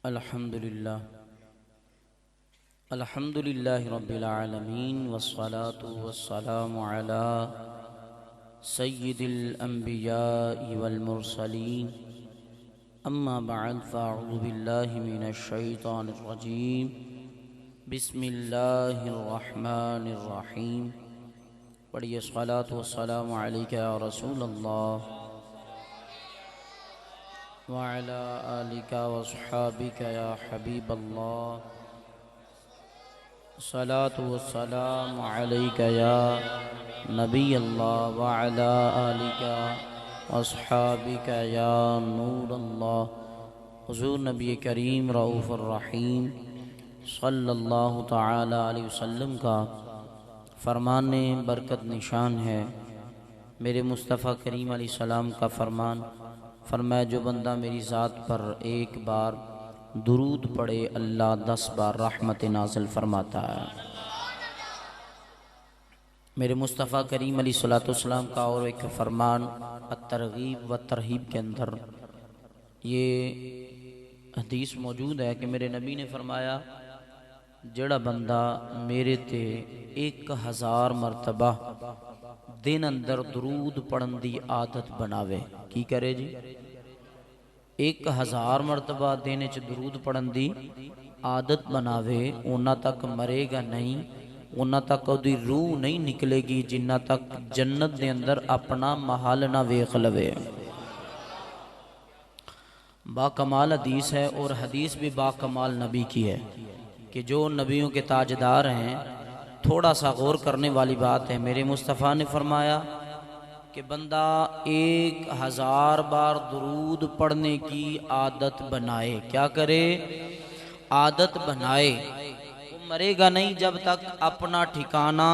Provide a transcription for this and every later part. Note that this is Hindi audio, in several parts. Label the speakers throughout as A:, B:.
A: अल्हम्दुलिल्लाहि रब्बिल आलमीन वस्सलातु वस्सलामु अला सय्यिदिल अंबियाइ वल मुरसलीन अम्मा बअद फ़अऊज़ु बिल्लाहि मिनश शैतानिर रजीम बिस्मिल्लाहिर रहमानिर रहीम। पढ़िए सलातु वस्सलामु अलैका या रसूलल्लाह व अला आलिका व अस्हाबिका या हबीबल्लाह। सलातु वस्सलामु अलैका या नबी अल्लाह व अला आलिका व अस्हाबिका या नूर अल्लाह। हुज़ूर नबी करीम रऊफ़ुर रहीम सल्लल्लाहु तआला अलैहि वसल्लम का फरमाने बरकत निशान है। मेरे मुस्तफ़ा करीम अलैहिस्सलाम का फरमान फरमाया, जो बंदा मेरी ज़ात पर एक बार दुरूद पढ़े अल्लाह 10 बार रहमत नाज़िल फरमाता है। मेरे मुस्तफ़ा करीम अलैहिस्सलाम का और एक फरमान तरगीब व तरहीब के अंदर ये हदीस मौजूद है कि मेरे नबी ने फरमाया, जेड़ा बंदा मेरे ते 1000 मरतबा दिन अंदर दुरूद पढ़न दी आदत बनावे। की करे जी? 1000 मरतबा दिन च दुरूद पढ़न दी आदत बनावे, उन्ना तक मरेगा नहीं, उन्ना तक उदी रूह नहीं निकलेगी जिन्ना तक जन्नत दे अंदर अपना महल ना वेख लवे। बाकमाल हदीस है और हदीस भी बाकमाल नबी की है कि जो नबियों के ताजदार हैं। थोड़ा सा गौर करने वाली बात है। मेरे मुस्तफ़ा ने फरमाया कि बंदा 1000 बार दुरूद पढ़ने की आदत बनाए। क्या करे? आदत बनाए। वो मरेगा नहीं जब तक अपना ठिकाना,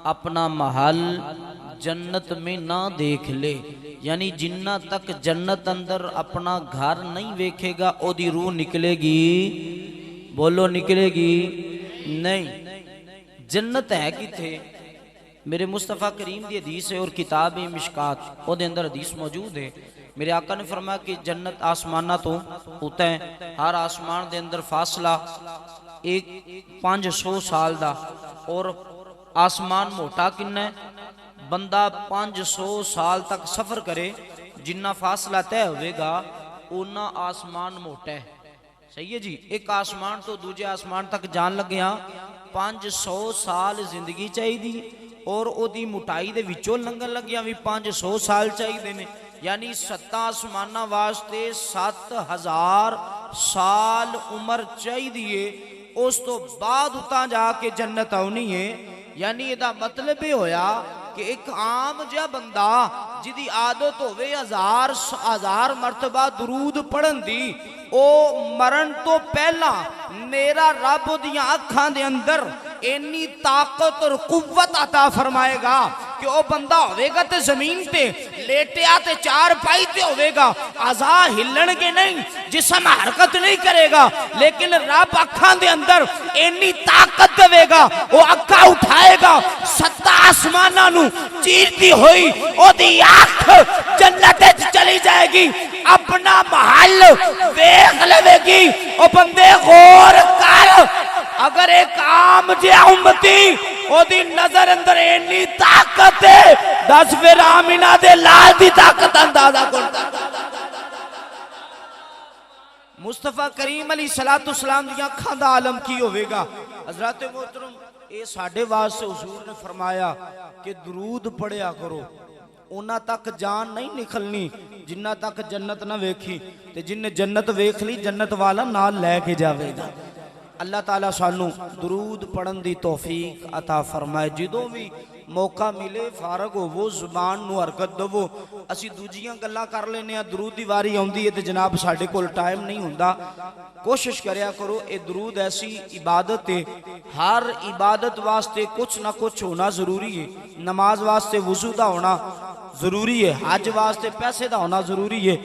A: अपना महल जन्नत में ना देख ले। यानी जिन्ना तक जन्नत अंदर अपना घर नहीं देखेगा ओदी रूह निकलेगी? बोलो, निकलेगी नहीं। जन्नत है किथे? मेरे मुस्तफ़ा करीम की हदीस है और किताब मिशकात ओदे अंदर हदीस मौजूद है। मेरे आका ने फरमाया कि जन्नत आसमाना तो होता है, हर आसमान के अंदर फासला 500 साल का। और आसमान मोटा किन्ना है? बंदा 500 साल तक सफ़र करे, जिन्ना फासला तय होगा उन्ना आसमान मोटा है। सही है जी। एक आसमान तो दूजे आसमान तक जान लग्या 500 साल जिंदगी चाहिए और ओदी मुटाई दे विचों लंघन लग्या भी 500 साल चाहिए ने। यानी 7 आसमाना वास्ते 7000 साल उम्र चाहिए। उस तो बाद उता जाके जन्नत आनी है। यानी इहदा मतलब ये होया कि एक आम जिहा बंदा जिदी आदत होवे 1000 मरतबा दुरूद पढ़न दी, ओ मरण तो पहला मेरा रब दियां अखां दे अंदर इन्नी ताकत और कुव्वत अता फरमाएगा कि ओ बंदा होवेगा ते जमीन पे लेटिया ते चार पाई ते होवेगा, आज़ा हिलणगे नहीं, जिस्म हरकत नहीं करेगा, लेकिन रब अखां दे अंदर इन्नी ताकत देवेगा, वो अखा उठाएगा 7 आसमानां नू चीरती हुई ओदी आंख जन्नत विच चली जाएगी, अपना महल देख लेवेगी। ओ बंदे गौर कर, अगर एक आम जिहा उम्मती ओदी नजर अंदर इन्नी ताकत है, 10 फिर आमिना दे लाल दी ताकत अंदाजा कर। मुस्तफा करीम अलैहिस्सलाम दी अखां दा आलम की होवेगा? हज़रात मोहतरम, ये साडे वास्ते हुजूर ने फरमाया कि दुरूद पढ़िया करो, उन्ना तक जान नहीं निकलनी जिन्ना तक जन्नत ना वेखी, ते जिन्ने जन्नत वेख ली जन्नत वाला नाल लैके जावेगा। अल्लाह ताला सानू दुरूद पढ़न दी तौफीक अता फरमाए। जो भी मौका मिले फारग होवो, जुबान नू हरकत दवो। असी दूजियां गल्लां कर लेने आ, दुरूद दी वारी आउंदी है ते जनाब साडे कोल टाइम नहीं हुंदा। कोशिश करया करो, ये दुरूद ऐसी इबादत है, हर इबादत वास्ते कुछ ना कुछ होना जरूरी है। नमाज वास्ते वुजू दा होना जरूरी है, हज वास्ते पैसे का होना जरूरी है।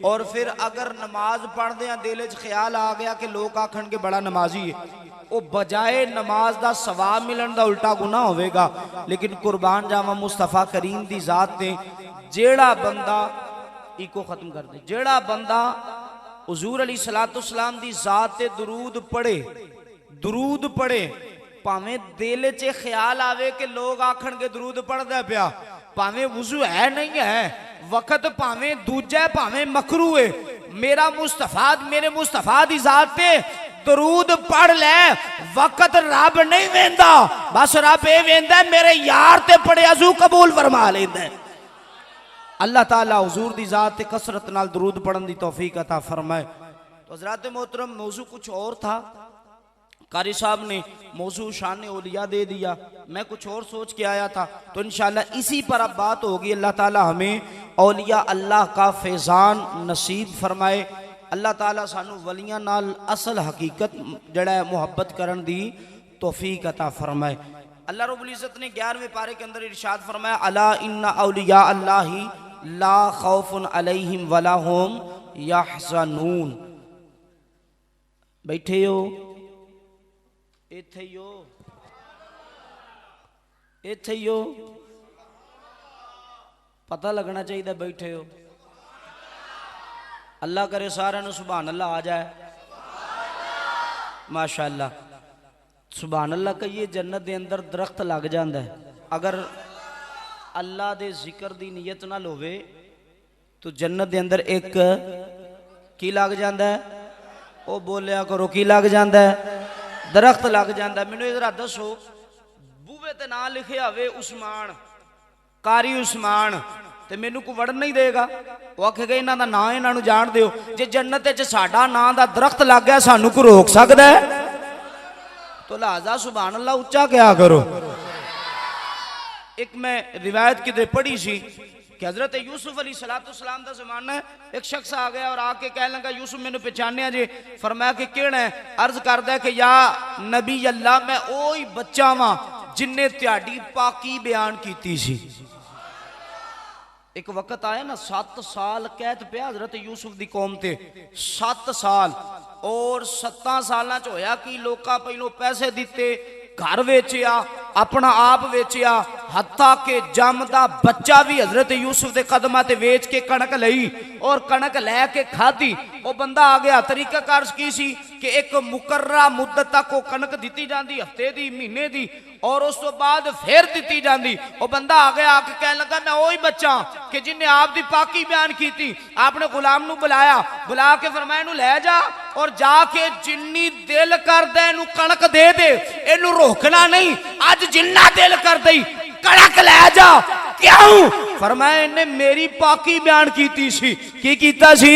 A: और फिर अगर नमाज पढ़दे दिल च ख्याल आ गया कि लोग आखन के बड़ा नमाजी है, वो बजाए नमाज का सवाब मिलन का उल्टा गुनाह होवेगा। लेकिन कुर्बान जावा मुस्तफा करीम दी जात ने, जेड़ा बंदा इको खत्म कर दे, जेड़ा बंदा हुजूर अलैहिस्सलाम दी जात ते दरूद पढ़े भावें दिल च ख्याल आवे कि लोग आखणगे दरूद पढ़दा पिया, भावें वुजू है नहीं है, वक्त भावें दूजा है भावें मकरू है, मेरा मुस्तफा मेरे मुस्तफा दी जात ते दरूद पढ़ ले, वक्त रब नहीं वेंदा, बस रब ये वेंदा मेरे यार ते पढ़े अजू कबूल फरमा लेंदा है। अल्लाह ताला हुजूर दी जात ते कसरत नाल दरूद पढ़न दी तौफीक अता फरमाए। तो हज़रात मोहतरम मौजू कुछ और था, कारी साहब ने मौजू शान औलिया दे दिया, मैं कुछ और सोच के आया था, तो इंशाल्लाह इसी पर अब बात होगी। अल्लाह ताला हमें औलिया अल्लाह का फैज़ान नसीब फरमाए। अल्लाह ताला सानू वलियां नाल असल हकीकत जड़ा है मुहब्बत करन दी तौफीक अता फरमाए। अल्लाह रब्बुल इज़्ज़त ने 11वें पारे के अंदर इरशाद फरमाया, अला इन्ना औलिया अल्लाही ला खौफुन अलैहिम वला हुम यहज़नून। बैठे हो इत्थे हो पता लगना चाहिए बैठे हो। अल्लाह करे सारे नू सुभान अल्लाह आ जाए, माशाअल्लाह सुभान अल्लाह कहिए जन्नत दे अंदर दरख्त लग जाता है। अगर अल्लाह दे जिक्र दी नीयत नाल होवे तो जन्नत दे अंदर एक की लग जाता है, ओ बोलिया करो की लग जाता है, दरख्त लग जाता है। मैनू जरा दसो बूहे ते नाम लिखे होवे उस्मान, कारी उस्मान, ते मैनू को वड़न नहीं देगा, वो आखेगा इन्हां दा नाम इन्हां नू जान दिओ। जे जन्नत च साडा नाम दा दरख्त लग गया सानू को रोक सकदा है? तो लिहाजा सुभान अल्लाह उच्चा क्या करो। एक मैं रिवायत किधर पढ़ी सी कि हजरत यूसुफ अलैहिस्सलाम दा जमाना है, एक शख्स आ गया और आके कह लगा यूसुफ मैनू पहचानिया जे? फरमाया कि केड़ा है? अर्ज करदा है कि या नबी अल्लाह मैं ओही बच्चा वां जिन्ने त्याडी पाकी बयान कीती सी। एक वक्त आया ना 7 साल कैद पे हजरत यूसुफ दी कौम ते, 7 साल, और 7 साल च होया कि लोका पहलों पैसे दिते, घर वेचिया, अपना आप वेचिया, हत्ता के जमदा बच्चा भी हजरत यूसुफ के कदमां ते वेच के कणक लई और कणक लैके खाधी। वो बंदा आ गया, तरीका कार की सी कि एक मुकर्रा मुद्दत तक वो कणक दी जाती, हफ्ते दी महीने दी, और उस तो बाद फिर दी जाती। वो बंदा आ गया, आके कह लगा मैं वही बच्चा कि जिन्हें आप दी पाकी बयान की थी। आपने गुलाम नू बुलाया, बुला के फरमाया इनू लै जा और जाके जिन्नी दिल कर दे इनू कणक दे दे, इनू रोकना नहीं, अज जिन्ना दिल कर दई कणक लै जा। क्यों? फरमाया इन्हें मेरी पाकी बयान की सी। की कीता सी?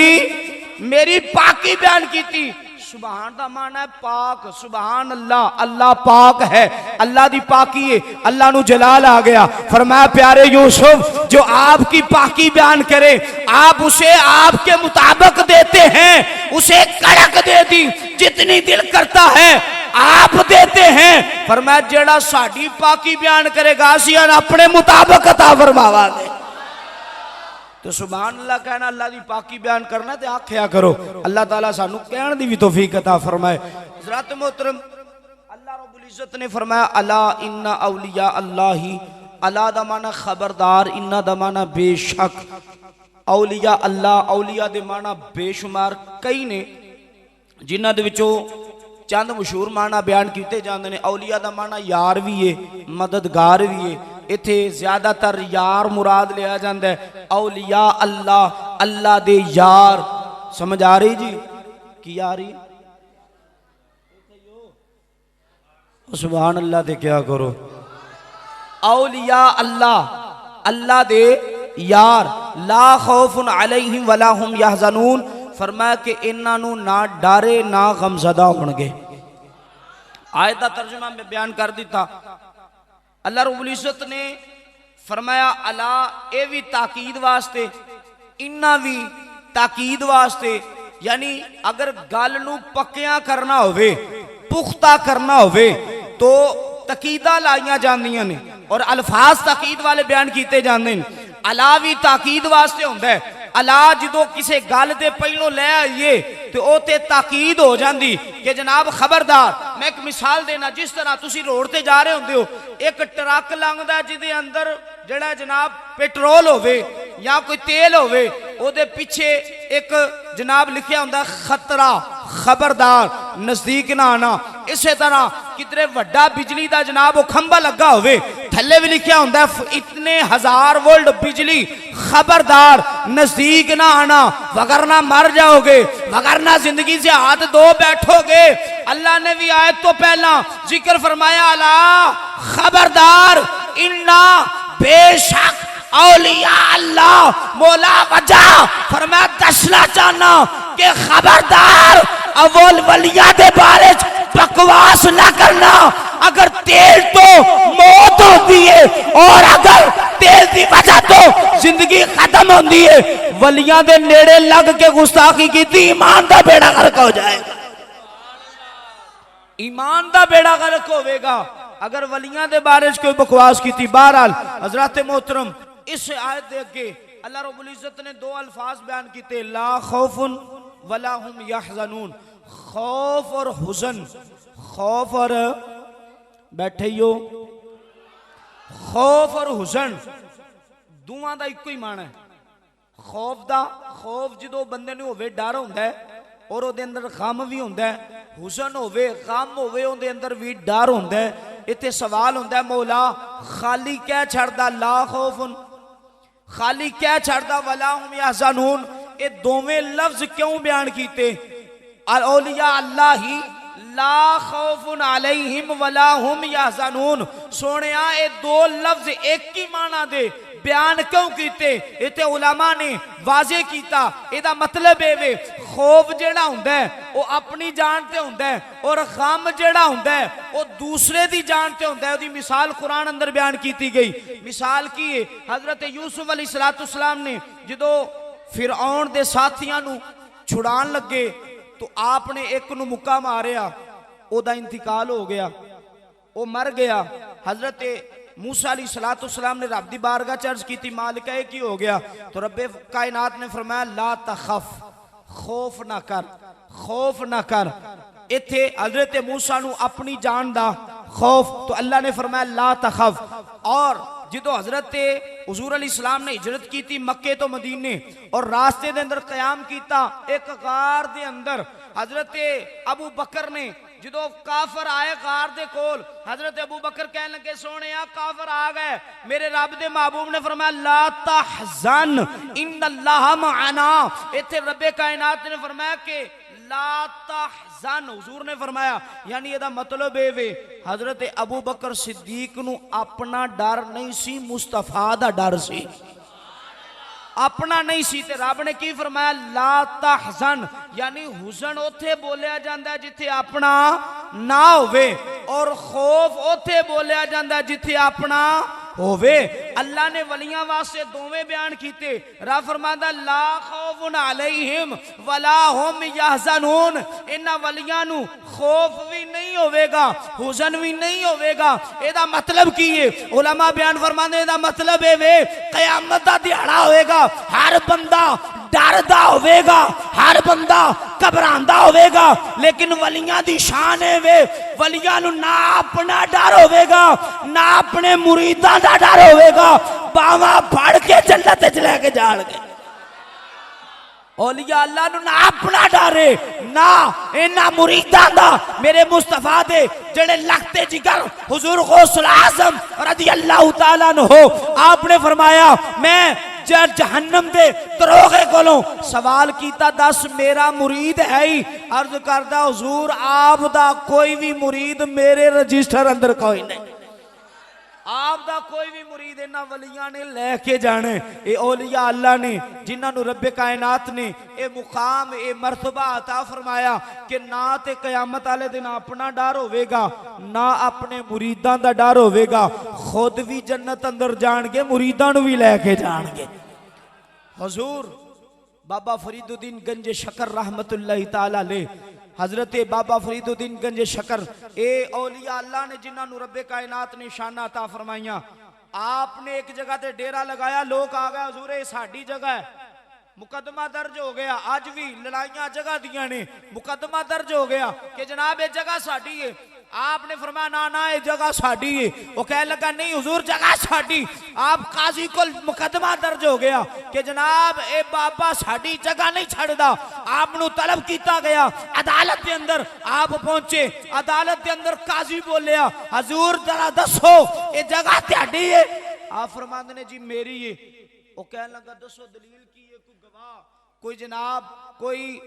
A: मेरी पाकी बयान की थी। सुभान दा माना है पाक, सुभान अल्लाह, अल्लाह पाक है, अल्लाह दी पाकी है, अल्लाह नु जलाल आ गया। फरमाया प्यारे यूसुफ जो आपकी पाकी बयान करे आप उसे आपके मुताबिक देते हैं, उसे कड़क दे दी जितनी दिल करता है आप देते हैं। फरमाया जेड़ा साडी पाकी बयान करेगा असीं अपने मुताबिक अता फरमावांगे। तो सुभान अल्लाह कहना, अल्लाह की पाकी बयान करना ते आख्या करो। अल्लाह ताला सानू कहण दी भी तौफीक अता फरमाए। हज़रात मोहतरम अल्लाह रब्बुल इज़्ज़त ने फरमाया अला इन्ना औलिया अल्लाही, अला दा माना खबरदार, इन्ना दा माना बेशक, औलिया अल्लाह, औलिया दे माना बेशुमार कई ने जिन्हां दे विचों चंद मशहूर माना बयान किए जाते हैं। औलिया दा माना यार भी है, मददगार भी है। इत्थे ज्यादातर यार मुराद लिया जाता है। औलिया अल्लाह, अल्लाह दे यार, समझ आ रही जी की आ रही? सुभान अल्लाह दे क्या करो। औलिया अल्लाह, अल्लाह दे यार, ला खौफुन अलैहिम वला हुम यहज़नून। फरमाया कि इन्हां नू ना डरे ना गमज़दा होणगे। आयत दा तर्जुमा में बयान कर दिता। अल्लाह रब्बुल इज़्ज़त ने फरमाया अला, ए भी ताकीद वास्ते, इन्ना भी ताकीद वास्ते, यानी अगर गल नू पक्कियां करना होवे, पुख्ता करना होवे तो तकीदा लाइया जांदियां ने और अल्फाज ताकीद वाले बयान किए जाते हैं। अला भी ताकीद वास्ते होंदा है। अला जो किसी गल के पहलों लै आइए तो वो ते ताकीद हो जाती कि जनाब खबरदार। मैं एक मिसाल देना, जिस तरह तुसी रोड ते जा रहे होंदे हो, एक ट्रक लंघदा जिदे अंदर जड़ा जनाब पेट्रोल होवे या कोई तेल होवे ओदे पीछे एक जनाब लिखिया हुंदा खतरा खबरदार नजदीक ना आना। इसे तरह कितने वड्डा बिजली का जनाब वो खंबा लगा होवे थले भी लिखिया हुंदा इतने 1000 वोल्ट बिजली खबरदार नजदीक ना आना वगरना मर जाओगे, वगरना जिंदगी से हाथ धो बैठोगे। अल्लाह ने भी आयत तो पहला जिक्र फरमाया अला खबरदार इन्ना बेशक औलिया अल्लाह मौला वजह फरमाया दसना चाहना कि खबरदार अवल वलिया दे बारे बकवास ना करना। अगर तेल तो मौत होती है और अगर तेल की वजह तो जिंदगी खत्म होती है। वलिया दे नेड़े लग के गुस्ताखी की ईमान का बेड़ा गर्क हो जाएगा, ईमान का बेड़ा गर्क होगा अगर वलिया दे बारे कोई बकवास की। बहरहाल हजरत मोहतरम इस आयत दे अगे अल्लाह रब्बुल इज्जत ने दो अल्फाज बयान किए ला खौफुन वला हुम यहज़नून। खौफ और हुज़न, खौफ और बैठे ही हो खौफ और हुज़न दोवां दा इक्को ही माना है। खौफ दा खौफ जो बंदे नूं होवे डर हुंदा है और उहदे अंदर गम भी हुंदा है, हुज़न होवे गम होवे उहदे अंदर भी डर हुंदा है। इत्थे सवाल हुंदा है मौला खाली कह छड़दा ला खौफुन, खाली कह छड़दा वला हुम यहज़नून, ये दोवें लफ्ज क्यों बयान कीते? औलिया अल्लाह ही ला खौफुन अलैहिम वला हुम यहज़नून। सोनिया ये दो लफ्ज एक ही माना दे बयान क्यों कीते? इत्थे उलमा ने वाजे कीता इहदा मतलब है वे खौफ जेड़ा हुंदा है वो अपनी जान ते हुंदा है और गम जेड़ा हुंदा है वो दूसरे दी जान ते हुंदा है। ओदी मिसाल कुरान अंदर बयान की गई। मिसाल की है हजरत यूसुफ अलैहिस्सलाम ने जदों फिरऔन दे साथियां नूं छुड़ान लगे तो आपने एक नूं मुक्का मारिया, ओदा इंतकाल हो गया, वो मर गया। हजरत मूसा अलैहिस्सलाम ने रब दी बारगाह च अर्ज की थी मालिका ये की हो गया? तो रब्बे कायनात ने फरमाया ला तखफ, खौफ ना कर, खौफ ना कर। इत्थे हजरत मूसा नूं अपनी जान दा खौफ, तो अल्लाह ने फरमाया ला तखफ। और जो हजरत हुजूर अलैहिस्सलाम ने हिजरत की थी मक्के तो मदीने और रास्ते दे अंदर कयाम कीता एक गार दे अंदर, हजरत अबू बकर ने जो काफर आए गार दे कोल, हजरत अबू बकर कहने लगे सोने काफर आ गए। मेरे रब दे महबूब ने फरमाया ला तहज़न इन्नल्लाह मअना। इत्थे रब्बे कायनात ने फरमाया कि ला तहज़न, हुजूर ने फरमाया यानी ਇਹਦਾ मतलब है वे हजरत अबू बकर सिद्दीक नूं अपना डर नहीं सी, मुस्तफा दा डर सी, अपना नहीं सी। ते रब ने की फरमाया ला तहज़न यानी हुज़न उथे बोलिया जांदा जिथे अपना ना होवे और खौफ उथे बोलिया जांदा जिथे अपना होवे। अल्लाह ने वलियां वास्ते दोवें बयान कीते। रब फरमांदा ला खौफुन अलैहिम वला हुम यहज़नून। इन्हां वलियां नूं खौफ भी नहीं होवेगा, हुज़न भी नहीं होवेगा। एदा मतलब की है? उलमा बयान फरमांदे एदा मतलब है वे क़यामत दा दिहाड़ा होएगा, हर बंदा डरदा होवेगा, हर बंदा घबरांदा होवेगा। लेकिन वलियां दी शान है वे वलियां नूं ना अपना डर होवेगा ना अपने मुरीदां दा डर होवेगा, बावां फड़ के जन्नत च लेके जाणगे। औलिया अल्लाह नूं ना अपना डर है ना इन्हां मुरीदां दा, मेरे मुस्तफा दे जेड़े लगते जिगर हुजूर गौसुल आज़म रज़ी अल्लाह तआला अन्हु। आपने फरमाया मैं जहन्नम दे दरोगे कोलों सवाल कीता दस मेरा मुरीद है ही? अर्ज करदा हुजूर आप दा कोई भी मुरीद मेरे रजिस्टर अंदर कोई नहीं, आप दा कोई भी मुरीद इन्हां वलियां ने लेके जाने। ये औलिया अल्लाह ने जिन्हां रब्बे कायनात ने ये मुकाम ये मर्तबा अता फरमाया कि ना ते कयामत वाले दिन अपना डर होवेगा ना अपने मुरीदां दा डर होवेगा। खुद भी जन्नत अंदर जाणगे, मुरीदां नूं भी लेके जाणगे। हुजूर बाबा फरीदुद्दीन गंज शकर रहमतुल्लाहि ताला अलैह, हजरत बाबा फरीदुद्दीन गंज शकर ए औलिया अल्लाह ने जिन्होंने रब्बे कायनात ने शाना अता फरमाइया। आपने एक जगह ते डेरा लगाया, लोग आ गए हुजूर ये साडी जगह है, मुकदमा दर्ज हो गया। अज भी लड़ाइयां जगह दियां ने, मुकदमा दर्ज हो गया कि जनाब ये जगह साडी है। आपने फरमाया ना ना ये जगह साड़ी है। वो कह लगा नहीं हुजूर जगह साड़ी। आप काजी को मुकदमा दर्ज हो गया कि जनाब ए बाबा साड़ी जगह नहीं छड़दा। आपनू तलब किया गया अदालत के अंदर। आप पहुंचे अदालत के अंदर, काजी बोलिया हजूर जरा दसो ये जगह त्याडी है। आप फरमाते ने जी मेरी है। वो कह लगा दसो दलील की है, कोई गवाह, कोई जनाब कोई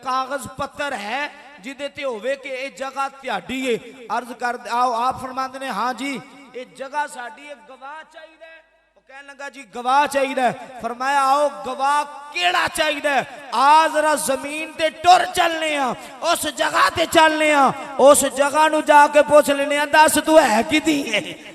A: कागज पत्तर है जिदे ते होवे कि ये जगह त्याडी है। अर्ज कर आओ। आप फरमाते ने हाँ जी ये जगह साडी है, गवाह चाहिए। वो कह लगा जी गवाह चाहिए। फरमाया आओ गवाह केड़ा चाहिए। आ जरा जमीन ते टुर चलने आ, उस जगह ते चलने आ, उस जगह नु जाके पूछ लेने आ दस तू है किदी है।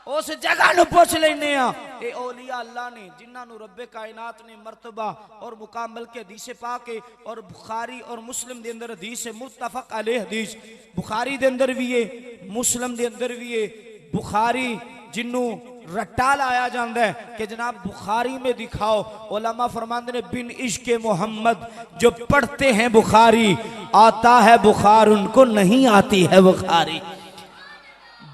A: उस जगह नु पूछ लेने आ। ए औलिया अल्लाह ने जिन्होंने रब्बे कायनात ने मर्तबा और मुकाम बल्कि हदीस पाक है और बुखारी और मुस्लिम दे अंदर हदीस है, मुत्तफक अलैह हदीस। बुखारी दे अंदर भी है, मुस्लिम दे अंदर भी है। बुखारी जिन्नू रट्टा लाया जाता है कि जनाब बुखारी में दिखाओ। उलमा फरमाते ने बिन इश्क मोहम्मद जो पढ़ते हैं बुखारी, आता है बुखार उनको नहीं आती है बुखारी।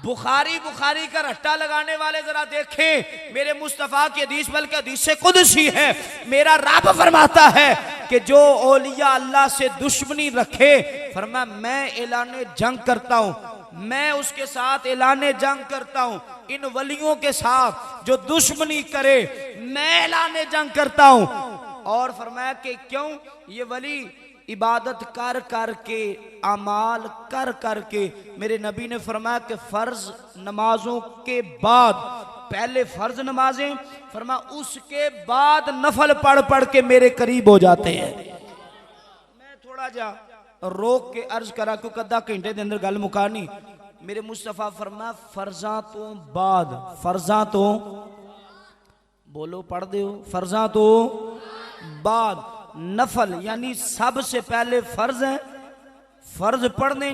A: बुखारी बुखारी का रट्टा लगाने वाले जरा देखें मेरे मुस्तफा की हदीस, बल्कि हदीस से कुदसी है। मेरा रब फरमाता है कि जो औलिया अल्लाह से दुश्मनी रखे, फरमाया मैं ऐलाने जंग करता हूं, मैं उसके साथ ऐलाने जंग करता हूं। इन वलियों के साथ जो दुश्मनी करे मैं ऐलाने जंग करता हूं। और फरमाया कि क्यों ये वली इबादत कर कर के, अमाल कर कर के, मेरे नबी ने फरमाया कि फर्ज नमाजों के बाद पहले फर्ज नमाजें, फरमाया उसके बाद नफल पढ़ पढ़ के मेरे करीब हो जाते हैं। मैं थोड़ा जा रोक के अर्ज करा क्योंकि अद्धा घंटे के अंदर गल मुकानी। मेरे मुस्तफा फरमाया फर्जा तो बाद, फर्जा तो बोलो पढ़ दो, फर्जा तो बाद, नफल यानी सबसे पहले फर्ज है, फर्ज पढ़ने,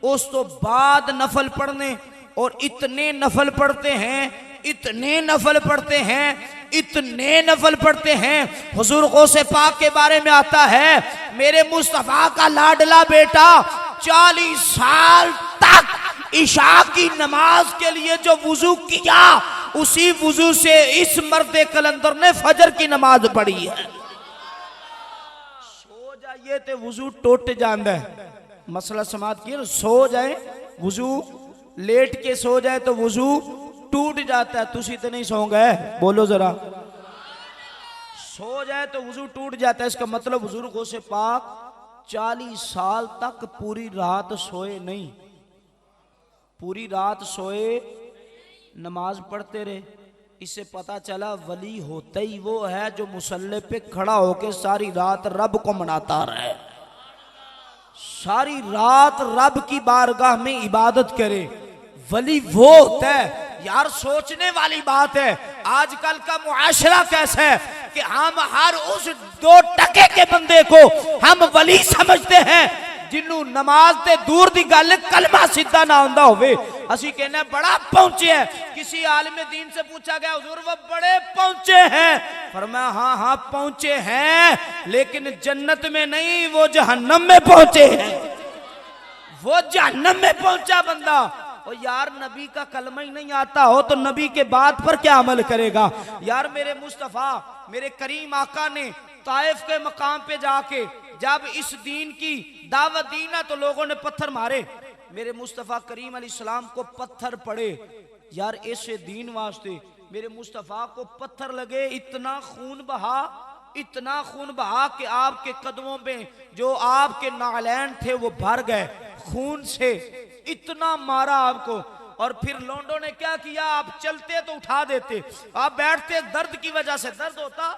A: उस तो बाद नफल पढ़ने। और इतने नफल पढ़ते हैं, इतने नफल पढ़ते हैं, इतने नफल पढ़ते हैं। हुजूर गौसे पाक के बारे में आता है मेरे मुस्तफा का लाडला बेटा 40 साल तक इशा की नमाज के लिए जो वुजू किया, उसी वुजू से इस मर्द कलंदर ने फजर की नमाज पढ़ी है। ये ते वुजू टूट जाता है। मसला समात किया, सो जाए वुजू, लेट के सो जाए तो वुजू टूट जाता है। तुसी तो नहीं सो गए, बोलो जरा। सो जाए तो वुजू टूट जाता है। इसका मतलब हुजूर गौसे पाक 40 साल तक पूरी रात सोए नहीं, पूरी रात सोए नमाज पढ़ते रहे। इससे पता चला वली होता ही वो है जो मुसल्ले पे खड़ा होके सारी रात रब को मनाता रहे, सारी रात रब की बारगाह में इबादत करे। वली वो होता है। यार सोचने वाली बात है आजकल का मुआशरा कैसा है कि हम हर उस 2% के बंदे को हम वली समझते हैं जिन्नू नमाज ते दूर दी गल कलमा सीधा ना आंदा होवे। असी कहने बड़ा पहुंचे हैं। किसी आलिम दीन से पूछा गया हुजूर वो बड़े पहुंचे हैं, फरमाया हाँ हाँ पहुंचे हैं, लेकिन जन्नत में नहीं, वो जहन्नम में पहुंचे हैं। वो जहन्नम में पहुंचा बंदा। और यार नबी का कलमा ही नहीं आता हो तो नबी के बात पर क्या अमल करेगा। यार मेरे मुस्तफा मेरे करीम आका ने ताइफ के मकाम पे जाके जब इस दीन की दावत दी ना तो लोगों ने पत्थर मारे। मेरे मुस्तफ़ा करीम अलैहिस्सलाम को पत्थर पड़े। यार ऐसे दीन वास्ते मेरे मुस्तफ़ा को पत्थर लगे, इतना खून बहा, इतना खून बहा कि आपके कदमों में जो आपके नालैन थे वो भर गए खून से। इतना मारा आपको। और फिर लोंडो ने क्या किया, आप चलते तो उठा देते, आप बैठते दर्द की वजह से दर्द होता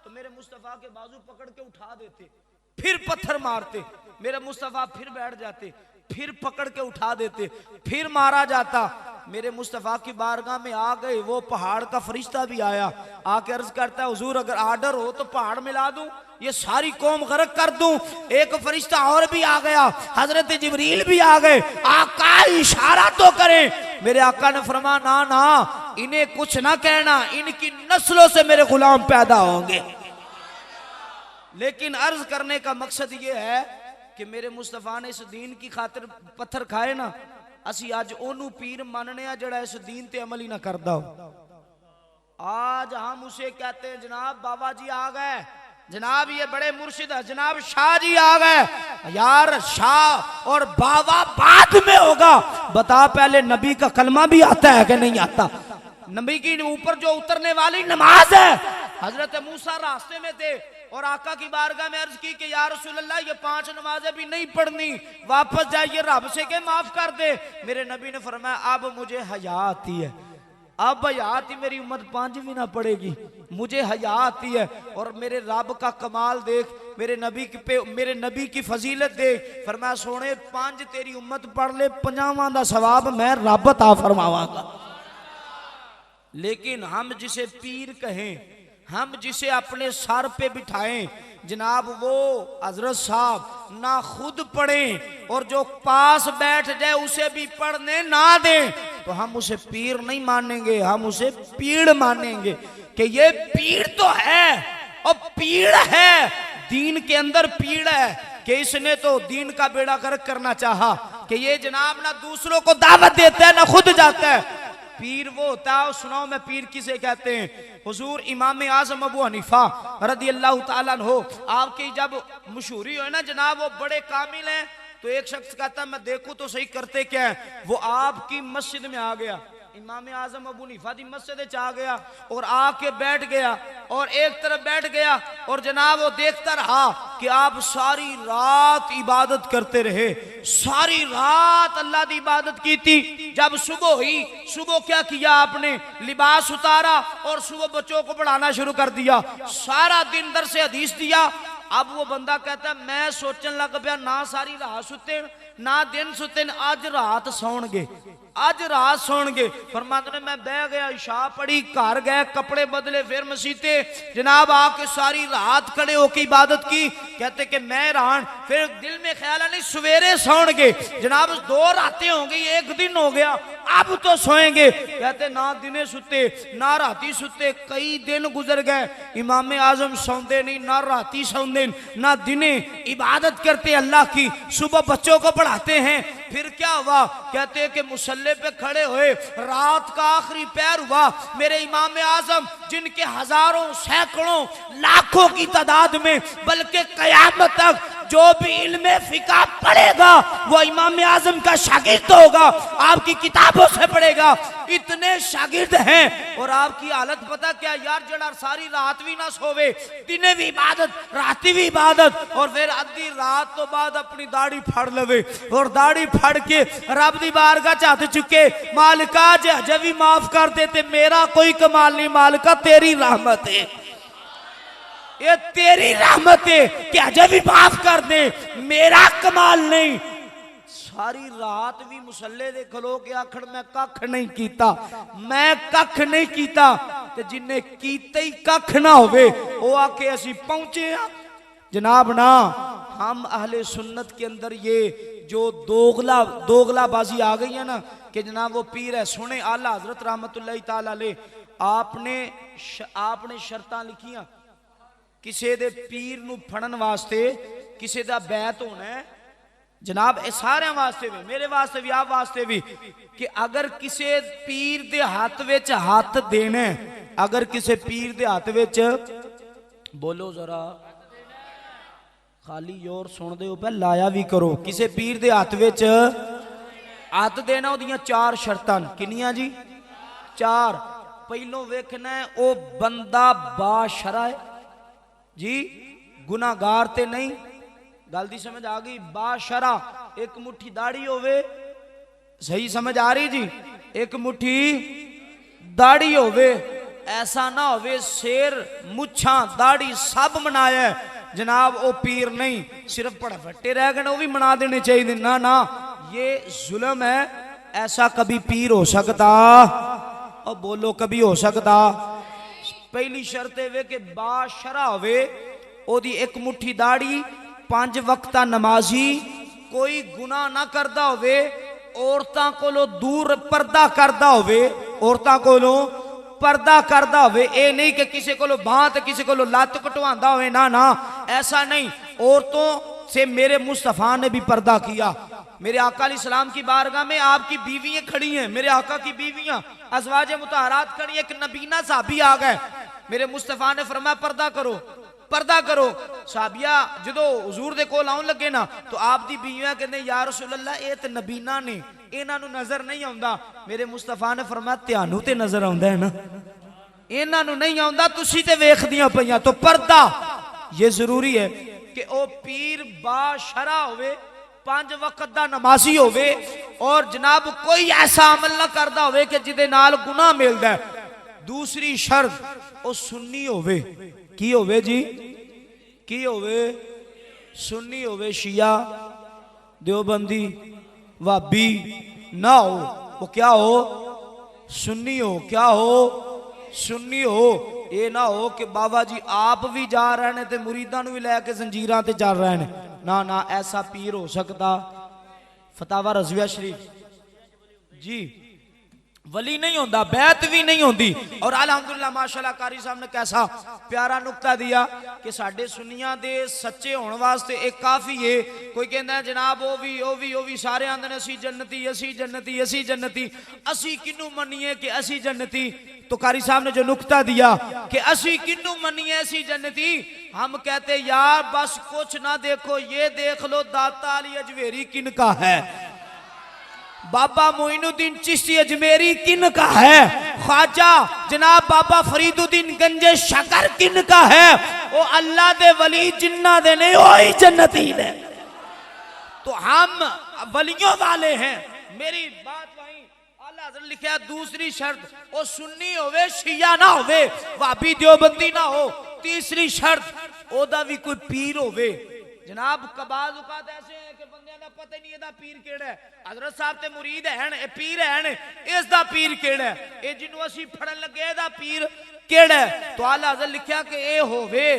A: तो मेरे मुस्तफ़ा के बाजू पकड़ के उठा देते, फिर पत्थर मारते, मेरे मुस्तफ़ा फिर बैठ जाते, फिर पकड़ के उठा देते, फिर मारा जाता। मेरे मुस्तफ़ा की बारगाह में आ गए, वो पहाड़ का फरिश्ता भी आया, आके अर्ज करता है हुजूर अगर आर्डर हो तो पहाड़ मिला दूं, ये सारी कौम गर्क कर दूं। एक फरिश्ता और भी आ गया, हजरत जिब्रील भी आ गए, आका इशारा तो करें। मेरे आका ने फरमाया ना ना इन्हें कुछ ना कहना, इनकी नस्लों से मेरे गुलाम पैदा होंगे। लेकिन अर्ज करने का मकसद ये है कि मेरे मुस्तफा ने इस दीन की खातिर पत्थर खाए ना, असी अज ओनू पीर मानने आ जड़ा इस दीन ते अमल ही ना करदा हो। आज हम उसे कहते हैं जनाब बाबा जी आ गए, जनाब ये बड़े मुर्शिद है, जनाब शाह जी आ गए। यार शाह और बाबा बाद में होगा, बता पहले नबी का कलमा भी आता है कि नहीं आता? नबी की ऊपर जो उतरने वाली नमाज है, हजरत मूसा रास्ते में थे और आका की बारगाह में अर्ज की कि या रसूलल्लाह ये 5 नमाजें भी नहीं पढ़नी, वापस जाइए रब से के माफ कर दे। मेरे नबी ने फरमाया अब मुझे हया आती है, अब हया आती, मेरी उम्मत 5 भी ना पड़ेगी, मुझे हया आती है। और मेरे रब का कमाल देख, मेरे नबी की फजीलत देख। फरमाया सोने 5 तेरी उम्मत पढ़ ले, 50वां दा सवाब मैं रब अता फरमावांगा। लेकिन हम जिसे पीर कहें, हम जिसे अपने सर पे बिठाएं, जनाब वो हजरत साहब ना खुद पढ़ें और जो पास बैठ जाए उसे भी पढ़ने ना दें, तो हम उसे पीर नहीं मानेंगे, हम उसे पीड़ मानेंगे कि ये पीड़ तो है और पीड़ है, दीन के अंदर पीड़ है कि इसने तो दीन का बेड़ा गर्क करना चाहा कि ये जनाब ना दूसरों को दावत देता है ना खुद जाता है। पीर वो होता है, सुनाओ मैं पीर किसे कहते हैं? हुजूर इमाम आजम अबू हनीफा रदी अल्लाह ताला अन्हो, आपकी जब मशहूरी हो ना जनाब, वो बड़े कामिल हैं, तो एक शख्स कहता है मैं देखूं तो सही करते क्या है, वो आपकी मस्जिद में आ गया, इमाम आजम अबू हनीफा दी मस्जिद आ गया और आके बैठ गया और एक तरफ बैठ गया और जनाब वो देखता रहा कि आप सारी रात इबादत करते रहे, सारी रात अल्लाह की इबादत की थी। जब सुबह हुई, सुबह क्या किया आपने? लिबास उतारा और सुबह बच्चों को पढ़ाना शुरू कर दिया, सारा दिन दर से हदीस दिया। अब वो बंदा कहता है मैं सोचने लग पाया ना सारी रात सुते ना दिन सुते, आज रात सौणगे, आज रात सौणगे। फरमाते ने मैं बह गया, इशा पढ़ी, घर गए, कपड़े बदले, फिर मसीते जनाब आके सारी रात खड़े होकर इबादत की। कहते कि मैं हैरान, फिर दिल में ख्याल है नहीं सवेरे सौणगे, जनाब 2 रातें हो गई, 1 दिन हो गया, अब तो सोएंगे। कहते ना दिने सुते ना राती सुते, कई दिन गुजर गए, इमाम आजम सौंदे नहीं, ना राती सौंदे ना दिने, इबादत करते अल्लाह की, सुबह बच्चों को पढ़ाते हैं। फिर क्या हुआ? कहते हैं कि मुसल्ले पे खड़े हुए, रात का आखिरी पैर हुआ, मेरे इमाम आजम जिनके हजारों सैकड़ों लाखों की तादाद में, बल्कि कयामत तक जो भी इल्मे फिका पढ़ेगा वो इमाम आजम का शागिर्द होगा, आपकी किताबों से पढ़ेगा। इतने शागिर्द हैं और आपकी हालत पता क्या यार, जड़ा सारी रात भी ना सोवे, दिने भी इबादत राती भी इबादत, और फिर आधी रात तो बाद अपनी दाढ़ी फाड़ लवे और दाढ़ी फाड़ के रब दी बारगाह चाहत चुके, मालिका जे अजे भी माफ कर देते, मेरा कोई कमाल नहीं मालिका, तेरी रहमत है, ये तेरी रहमत है कि अजे भी माफ कर दे, मेरा कमाल नहीं। सारी रात भी मुसल्ले दे खलो के आखड़ मैं कख नहीं कीता, मैं कख नहीं कीता, ते जिन्ने कीते ही कख ना होवे वो आके असी पहुंचे हैं जनाब ना। हम अहले सुन्नत के अंदर ये जो दोगलाबाजी आ गई है ना कि जनाब वो पीर है। सुने आला हजरत रहमतुल्लाह ताला अलैह, आपने शर्तां लिखियां किसी दे पीर नू फड़न वास्ते, किसी दा बैत होना है जनाब, सारे वास्ते भी, मेरे वास्ते भी, आप वास्ते भी, कि अगर किसी पीर दे हाथ विच हाथ देना, अगर किसी पीर दे हाथ विच, बोलो जरा खाली जोर सुन दे हो पे लाया भी करो, किसी पीर दे हाथ विच हाथ देना, ओदियां 4 शर्तां किनियां जी? 4। पहलों वेखना है ओ बंदा बाशरा है जी, गुनाहगार ते नहीं, गल दी समझ आ गई? बाशरा, एक मुट्ठी दाढ़ी होवे, सही समझ आ रही जी? एक मुट्ठी दाढ़ी होवे, ऐसा ना होवे शेर मुच्छा दाढ़ी सब मनाया जनाब, वो पीर नहीं, सिर्फ पड़फट्टे रह गए वो भी मना देने चाहिए, ना ना, ये जुल्म है। ऐसा कभी पीर हो सकता? और बोलो कभी हो सकता? पहली शर्त है कि बाशरा होवे, ओदी एक मुट्ठी दाढ़ी, 5 वक्ता नमाजी, कोई गुनाह ना करदा होवे, औरतां कोलों दूर पर्दा करदा होवे, औरतां कोलों पर्दा करदा होवे, ए नहीं कि किसी कोलों बांह ते किसी कोलों लत्त कटवांदा होवे, ना ना ऐसा नहीं। से मेरे मुस्तफ़ा ने भी पर्दा किया। मेरे आका अलैहिस्सलाम की बारगाह में आपकी बीवियां खड़ी हैं, मेरे आका की बीवियां अज़वाज मुतहरात खड़ी। एक नबीना साहबी आ गए, मेरे मुस्तफ़ा ने फरमाया पर्दा करो, पर्दा करो। साहबिया जो हुजूर दे कोल आउन लगे ना तो आप दी बीवियां कहंदे या रसूल अल्लाह ये ते नबीना ने, इन्हां नूं नजर नहीं आउंदा। मेरे मुस्तफ़ा ने फरमाया त्यानू ते नजर आउंदा है ना, इन्हां नूं नहीं आउंदा, तुसी ते वेखदियां पईयां। तो पर्दा ये जरूरी है कि ओ पीर बाशरा होवे, 5 वक्त दा नमाजी होवे और जनाब कोई ऐसा अमल ना करदा होवे कि जिदे नाल गुनाह मिलदा है। दूसरी शर्त ओ सुन्नी होवे। की होवे जी? की होवे? सुन्नी होवे, शिया देवबंदी वाबी ना हो, वो क्या हो? सुन्नी हो। क्या हो? सुन्नी हो। ये ना हो कि बाबा जी आप भी जा रहे हैं ते मुरीदां नूं भी लैके जंजीरां ते चल रहे हैं। ना ना, ऐसा पीर हो सकता फतावा रज़विया शरीफ जी वली नहीं होता, बैत भी नहीं होती। और अल्हम्दुलिल्लाह माशाअल्लाह कारी साहब ने कैसा प्यारा नुक्ता दिया कि साडे सुन्नियां दे सच्चे होने वास्ते एक काफी है। कोई कहता है जनाब ओ भी सारे आंदे ने असी जन्नती, असी जन्नती, असी जन्नती, असी किनू मनिए कि असी जन्नती। तो कारी साहब ने जो नुक्ता दिया कि असी किन्नू मनिए असी जन्नती, हम कहते यार बस कुछ ना देखो, ये देख लो दाता अली अजमेरी किन का है, बाबा मोइनुद्दीन चिश्ती अजमेरी किन का है, ख्वाजा जनाब बाबा फरीदुद्दीन गंजे शकर किन का है, वो अल्लाह दे वली जिन्ना दे नहीं वही जन्नती ने। तो हम वलियों वाले हैं। मेरी बात वही अल्लाह हज़रत लिखा, दूसरी शर्त वो सुन्नी होवे, शिया ना होवे, वाबी देवबंदी ना हो। तीसरी शर्त ओदा भी कोई पीर होवे। जनाब कबाज औकात ऐसे है कि बंदियां दा पता ही नहीं एदा पीर केड़ा है। हजरत साहब ते मुरीद हैं, ए पीर हैं, इसदा पीर केड़ा है, ए जिन्नू असी फड़न लगे एदा पीर केड़ा है। तो आला हज़रत लिखया कि ए होवे,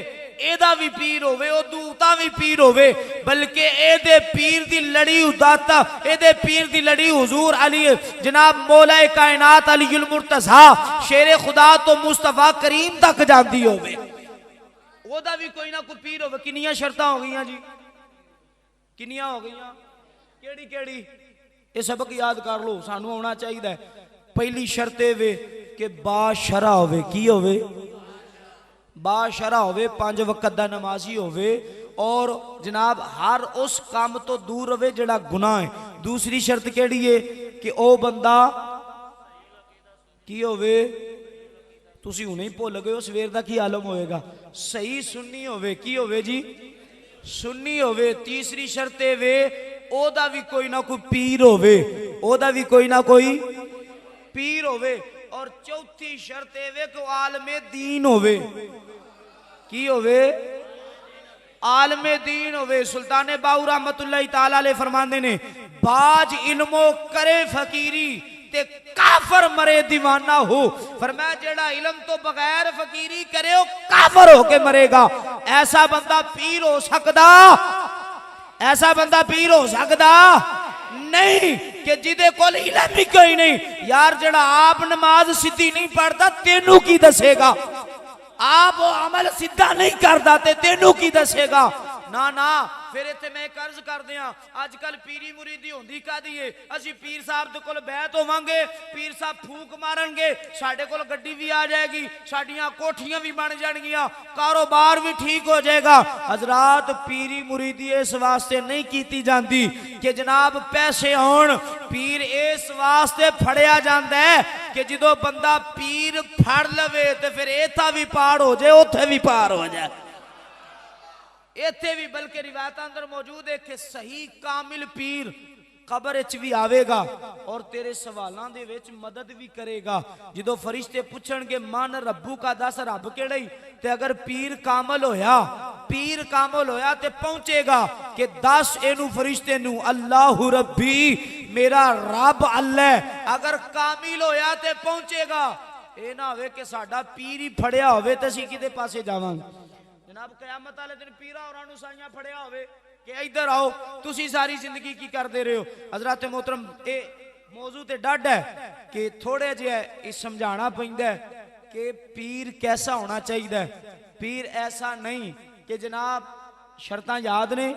A: एदा भी पीर होवे, ओ दूता भी पीर होवे, बल्कि एदे पीर दी लड़ी उदाता, एदे पीर दी लड़ी हुजूर अली जनाब मौला कायनात अलीउल मुर्तज़ा शेर खुदा तो मुस्तफा करीम तक जाती होवे। ओदा भी कोई ना कोई पीर होवे। किनियां शर्तां हो गईयां जी? किनियां हो गईयां? केड़ी केड़ी? ये सबक याद कर लो, सानू आना चाहिए। पहली शर्त वे कि बाशरा होवे। की होवे? बाशरा होवे, 5 वक्त दा नमाजी होवे और जनाब हर उस काम तो दूर रहे जिहड़ा गुनाह है। दूसरी शर्त केड़ी है कि ओ बंदा की होवे? तुसी हुणे ही भुल गए हो, सवेर दा की आलम होएगा। सही सुन्नी होवे। की होवे जी? सुन्नी होवे। तीसरी शर्त वे ओदा भी कोई ना कोई पीर होवे, ओदा भी कोई ना कोई पीर होवे। और चौथी शर्त वे कि आलमे दीन होवे। की होवे? आलमे दीन होवे। सुल्तान बाऊ रहमतुल्लाह ताला अलैह फरमांदे ने, बाज इल्मो करे फकीरी ते काफर मरे दीवाना हो। फरमाया जेड़ा इल्म तो बगैर फकीरी करे वो काफर होके मरेगा। ऐसा बंदा पीर हो सकदा? ऐसा बंदा पीर हो सकदा नहीं कि जिदे कोल इल्म ही कोई नहीं। यार जेड़ा आप नमाज सीधी नहीं पढ़ता तेनू की दसेगा, आप वो अमल सीधा नहीं करता ते तेनू की दसेगा। ना ना, फिर इत्थे मैं कर्ज कर दिया। अजकल पीरी मुरीदी होंदी कादी है? असी पीर साहब दे कोल बैत होवांगे, पीर साहब फूक मारनगे, साडे कोल गड्डी भी आ जाएगी, साडियां कोठियां भी बन जाएंगियां, कारोबार भी ठीक हो जाएगा। हजरात पीरी मुरीदी इस वास्ते नहीं कीती जाती कि जनाब पैसे होण। पीर इस वास्ते फड़िया जाता है कि जो बंदा पीर फड़ लवे तो फिर इत्था भी पार हो जाए, उत्थे भी पार हो जाए। इत्थे भी बल्कि रिवायत अंदर मौजूद है कि सही कामिल पीर कब्र च भी आवेगा और तेरे सवालों दे विच मदद भी करेगा। जो फरिश्ते पूछणगे मन रब्बू का, दस रब केड़ा? ते अगर पीर कामल होया, पीर कामल होया ते पहुंचेगा कि दस एनू फरिश्ते नू अल्लाहु रब्बी, मेरा रब अल्लाह। अगर कामिल होया ते पहुंचेगा। ये ना होवे कि साडा पीर ही फड़िया होवे ते असीं किदे पासे जावांगे। जनाब कयामत वाले दिन पीरा होरां नूं साइयां फड़िया होवे कि इधर आओ, तुसी सारी जिंदगी की करते रहे हो। हजरत मोहतरम ये मौजू ते डड है कि थोड़े जे समझाना पैंदा है कि पीर कैसा होना चाहिए। पीर ऐसा नहीं कि जनाब शर्तां याद ने,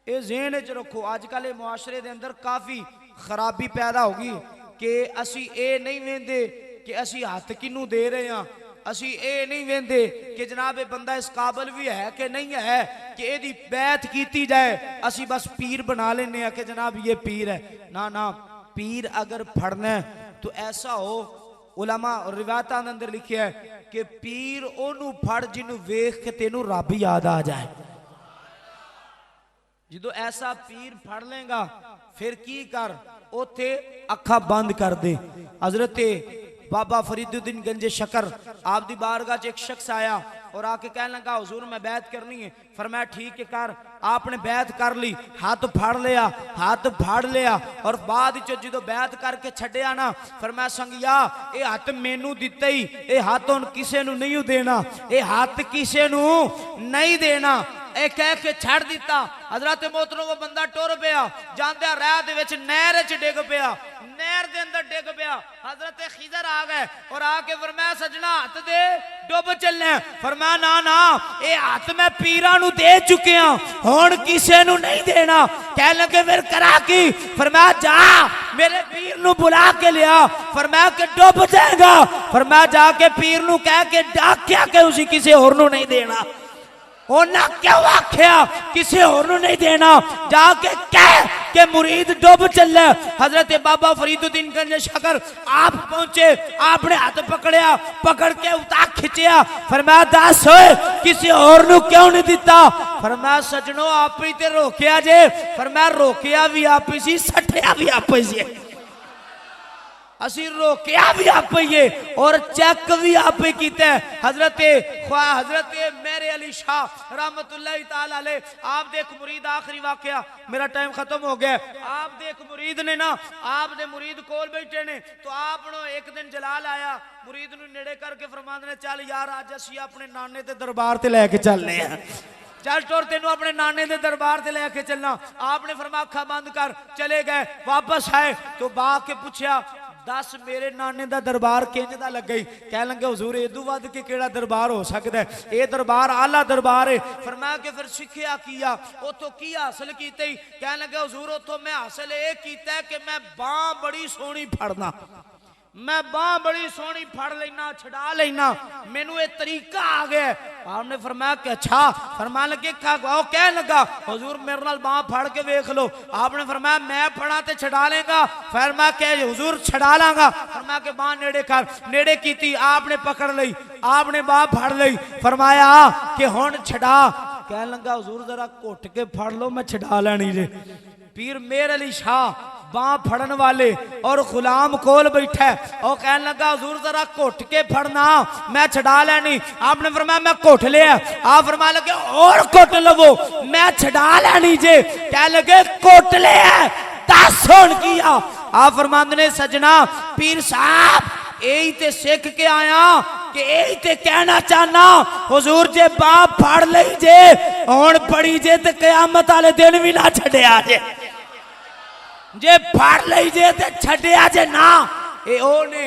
A: ये ज़हन च रखो। अजकल ये मुआशरे के अंदर काफ़ी खराबी पैदा होगी कि असी ये नहीं वेंदे कि असी हथ किनू दे रहे हैं, असी ये नहीं वेंदे कि जनाब ये बंदा इस काबिल भी है कि नहीं है कि यदी बैत की जाए, असी बस पीर बना लेने कि जनाब ये पीर है। ना ना, पीर अगर फड़ना है तो ऐसा हो, उलमा और रिवायतां दे अंदर लिखिया है कि पीर ओनू फड़ जिन्नू वेख के तेनू रब याद आ जाए। जो ऐसा पीर फड़ लेगा फिर की कर, उथे अखा बंद कर दे। हजरत बाबा फरीदुद्दीन गंजे शकर आप दी बारगाह च एक शख्स आया और आके कहने लगा हुजूर मैं बैत करनी है। फरमाया ठीक है कर। आपने बैत कर ली, हाथ फाड़ लिया और बाद जो बैत करके छड़िया ना, फरमाया संगिया ये हाथ मैनू दिता ही, ये हाथ हुण किसे नू नहीं देना, ये हाथ किसे नू नहीं देना, ए कह के छड़ दिता। हजरत मोहतरम वो बंदा टुर पिया, जांदे राह दे विच नहर च डिग पिया, नहर दे अंदर डिग पिया। हजरत खिजर आ गए और आके फरमाया सजना हाथ दे डुब चले। फरमाया ना ना, ये हाथ मैं पीरां नू दे चुकिया, हुण किसे नू नहीं देना। कह लगे फिर करा की? फरमाया जा मेरे पीर नू बुला के लिया। फरमाया कि डुब जाएगा। फरमाया जाके पीर नू कह के डाकिया के उसी किसी होर नू नहीं देना। उन्हें क्यों आख्या किसी होर नू नहीं देना? जाके कह के मुरीद डुब चले। हजरत बाबा फरीदुद्दीन गंज शकर आप पहुंचे, आपने हाथ पकड़िया, पकड़ के उतार खिंचिया। फरमाया दस होए किसी होर नू क्यों नहीं दिता? फरमाया सजनो आप ही ते रोकिया जे। फरमाया रोकिया भी आप ही सी, सटिया भी आप ही सी, असी रोकिया भी आप ही है और चेक भी आप ही कीता है। हजरत मेरे अली शाह रहमतुल्लाहि ताला अलैह, आप देख मुरीद आखिरी वाकया, मेरा टाइम खत्म हो गया। आप देख मुरीद ने ना, आप दे मुरीद कोल बैठे ने, तो आप एक दिन जलाल आया, मुरीद नू नेड़े करके फरमांदे ने चल यार अज असी अपने नाने ते दरबार ते लैके चलने हैं, चल टोर तेनू अपने नाने दे दरबार से लेके चलना। आपने फरमाया अखा बंद कर। चले गए, वापस आए तो बा के पूछया दस मेरे नाने दा दरबार किंज दा लग गई? कह लगे हुजूर इदू वध के केड़ा दरबार हो सकता है, ये दरबार आला दरबार है। फरमाया कि फिर सिखिया किया, उतो की हासिल की? कह लगे हुजूर उतो मैं हासिल ये किया है कि मैं बांह बड़ी सोहनी फड़ना, मैं बांह बड़ी सोहनी फड़ लेना, छड़ा लेना, मैनू ये तरीका आ गया। आपने फरमाया कि अच्छा? फरमा लगे कह लगा हुजूर मेरे नाल बांह फड़ के वेख लो। आपने फरमाया मैं फड़ा ते छड़ा लेगा? फरमाया कि हुजूर छड़ा लांगा। फरमाया कि बांह नेड़े कर। नेड़े कीती, आपने पकड़ ली, आपने बांह फड़ ली। फरमाया कि हुण छड़ा। कह लगा हुजूर जरा घुट के फड़ लो, मैं छड़ा लैनी जे। पीर मेर अली शाह बांह फड़न वाले और गुलाम कोल बैठा है और कहने लगा हुजूर जरा घुट के फड़ना, मैं छड़ा लैनी। आपने फरमाया मैं घुट लिया। आप फरमा लगे और घुट लवो, मैं छड़ा लैनी जे। कह लगे घुट लिया, दस हुण किया? आप फरमांदे ने सजना पीर साहब यही ते सीख के आया कि यही ते कहना चाहना हुजूर जे बांह फड़ लई जे हुण पड़ी जे ते कयामत वाले दिन भी ना छड्या जे, जे फड़ लई जे ते छड्या जे ना। ए ओ ने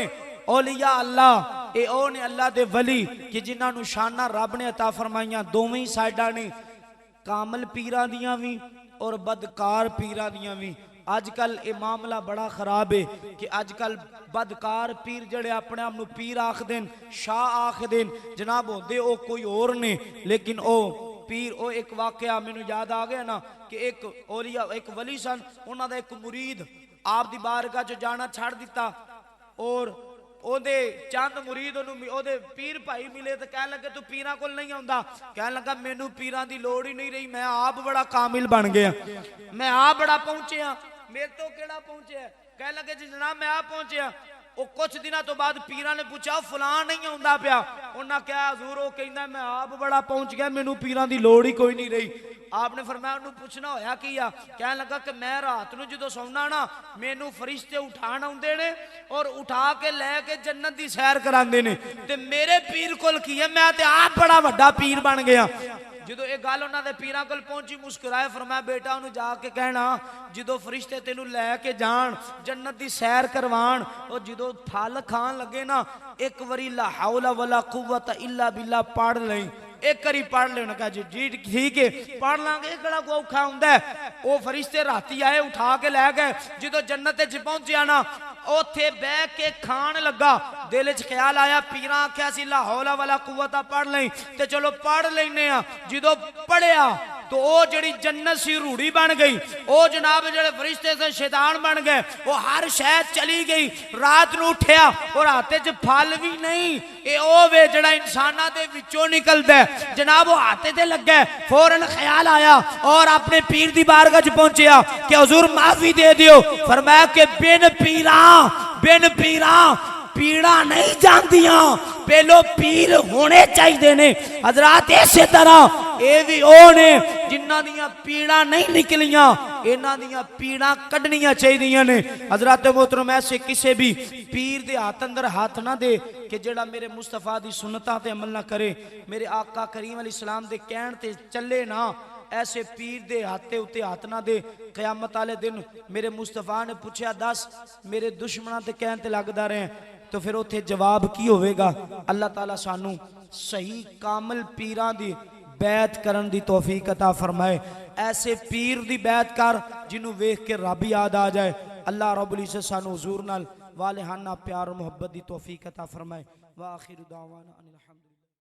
A: औलिया अल्लाह, ए ओ ने अल्लाह दे वली कि जिन्हां नू शाना रब ने अता फरमाइयां दोवें साइडां ने, कामल पीरां दियां भी और बदकार पीरां दियां भी। अजकल ये मामला बड़ा खराब है कि अजकल बदकार पीर जड़े अपने आप नू पीर आख देन, शाह आख देन, जनाब होंदे ओ कोई और ने, लेकिन ओ पीर। ओ एक वाकया मैनू याद आ गया ना कि एक औलिया एक वली सन, उन्हां दा एक मुरीद आप दी बारगाह च जाना छड़ दिता और ओदे चंद मुरीद ओदे पीर भाई मिले तो कह लगे तू पीरां कोल नहीं आउंदा? कह लगा मैनू पीरां दी लोड़ ही नहीं रही, मैं आप बड़ा कामिल बन गया, मैं आप बड़ा पहुंचे, मेरे तो केड़ा पहुंचे? कह लगे जी जनाब मैं आप पहुंचे। वो कुछ दिनों तो बाद पीरां ने पूछा फलां नहीं आउंदा पिया? उन्हें क्या हजूर वो कहंदा मैं आप बड़ा पहुंच गया, मैनू पीरां दी लोड़ ही कोई नहीं रही। आपने फरमाया उन्होंने पूछना होया की आ? कह लगा कि मैं रात नू जो सौना ना मैनू फरिश्ते उठाण आउंदे ने और उठा के लैके जन्नत दी सैर करांदे ने, ते मेरे पीर कोल की है, मैं ते आप बड़ा वड्डा पीर बन गया। जो ये गल उन्होंने पीरां कोल पहुंची, मुस्कुराए, फरमाया बेटा उन्होंने जाके कहना जो फरिश्ते तेनू लैके जान जन्नत की सैर करवान और जो फल खान लगे ना एक बारी ला हौला वला कुव्वत इल्ला बिल्ला पढ़ लई, एक बारी पढ़ ले। उन्हें कहा जी जी ठीक है पढ़ लांगे, किहड़ा कोई औखा हुंदा है। वो फरिश्ते राती आए उठा के लै गए। जो जन्नत च पहुंचिया ना उथे बह के खान लगा, दिल च ख्याल आया पीरा आख्या सी ला हौला वाला कुव्वता पढ़ लई, ते चलो पढ़ लेने आ। जो पढ़िया तो वो जड़ी जन्नत सी रूढ़ी बन गई, वो जनाब जड़े फरिश्ते से शैतान बन गए, वो हर शहर चली गई। रात नूं उठिया और हाथे च फल भी नहीं, ये ओ वे जड़ा इंसाना दे विचों निकलदा है। जनाब वो हाथे ते लगा, फौरन ख्याल आया और अपने पीर दी बारगाह च पहुंचया कि हुजूर माफी दे दियो। फरमाया कि बिन पीरा पीड़ा नहीं जानदियां, पहलो पीर होने चाहिए ने। हजरात इसे तरह ये भी ओ ने जिन्हां दियां पीड़ा नहीं निकलियां, इन्हां दियां पीड़ा कढनियां चाहिए ने। हजरात मोहतरम ऐसे किसी भी पीर दे हाथ अंदर हाथ ना दे कि जेड़ा मेरे मुस्तफा दी सुन्नतां ते अमल ना करे, मेरे आका करीम अलैहि सलाम दे कहण ते चले ना, ऐसे पीर दे हाथे उत्ते हाथ ना दे। क़यामत वाले दिन मेरे मुस्तफा ने पूछया दस मेरे दुश्मनां ते कहण ते लगदा रहे, तो फिर उत्थे जवाब की होवेगा। अल्लाह ताला सानू सही कामल पीरां दी बैत करन दी तौफीक अता फरमाए। ऐसे पीर दी बैत कर जिन्हों वेख के रब याद आ जाए। अल्लाह रब्बुल इज्जत सानू हुजूर नाल वालेहाना प्यार और मोहब्बत दी तौफीक अता फरमाए। व आखिर दावाना अनिल हम्दुलिल्लाह।